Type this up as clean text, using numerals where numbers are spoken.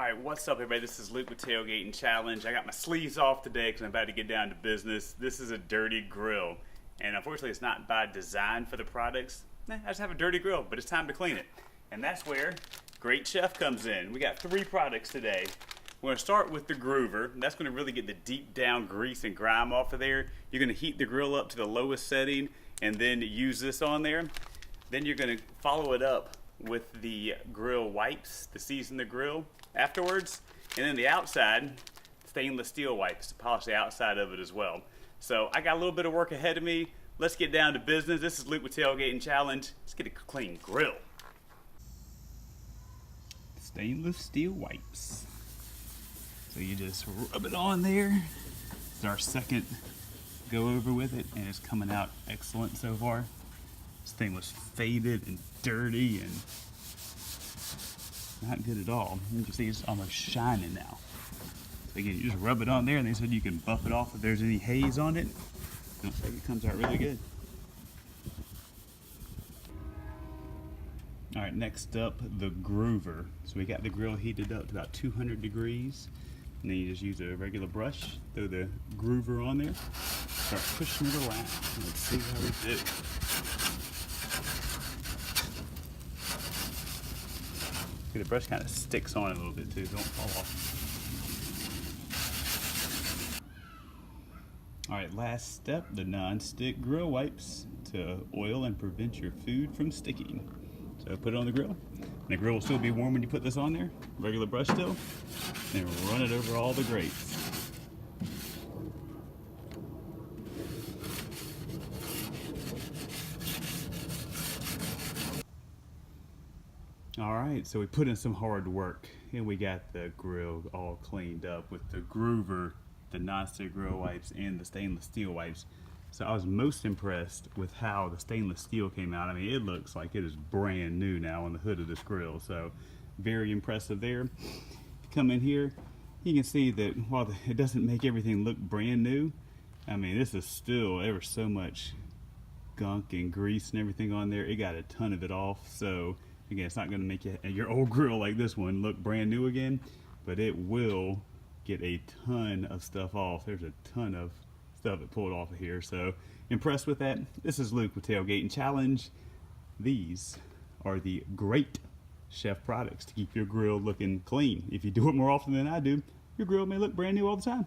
Alright, what's up everybody? This is Luke with Tailgating Challenge. I got my sleeves off today because I'm about to get down to business. This is a dirty grill. And unfortunately it's not by design for the products. I just have a dirty grill, but it's time to clean it. And that's where Grate Chef comes in. We got 3 products today. We're going to start with the groover. That's going to really get the deep down grease and grime off of there. You're going to heat the grill up to the lowest setting and then use this on there. Then you're going to follow it up with the grill wipes to season the grill afterwards, and then the outside stainless steel wipes to polish the outside of it as well. So I got a little bit of work ahead of me. Let's get down to business. This is Luke with Tailgating Challenge. Let's get a clean grill. Stainless steel wipes. So you just rub it on there. It's our second go over with it, and it's coming out excellent so far. This thing was faded and dirty and not good at all. You can see it's almost shining now. So again, you just rub it on there, and they said you can buff it off if there's any haze on it. Looks like it comes out really good. All right, next up, the groover. So we got the grill heated up to about 200 degrees. And then you just use a regular brush, throw the groover on there, start pushing it around. Let's see how we do. See, the brush kind of sticks on it a little bit too, don't fall off. All right, last step, the non-stick grill wipes to oil and prevent your food from sticking. So put it on the grill. And the grill will still be warm when you put this on there, regular brush still, and run it over all the grates. All right, so we put in some hard work and we got the grill all cleaned up with the groover, the non-stick grill wipes, and the stainless steel wipes. So I was most impressed with how the stainless steel came out. I mean, it looks like it is brand new now on the hood of this grill. So very impressive there. If you come in here, you can see that while it doesn't make everything look brand new, I mean, this is still ever so much gunk and grease and everything on there. It got a ton of it off. So again, it's not going to make your old grill like this one look brand new again, but it will get a ton of stuff off. There's a ton of stuff that pulled off of here. So impressed with that. This is Luke with Tailgating Challenge. These are the Grate Chef products to keep your grill looking clean. If you do it more often than I do, your grill may look brand new all the time.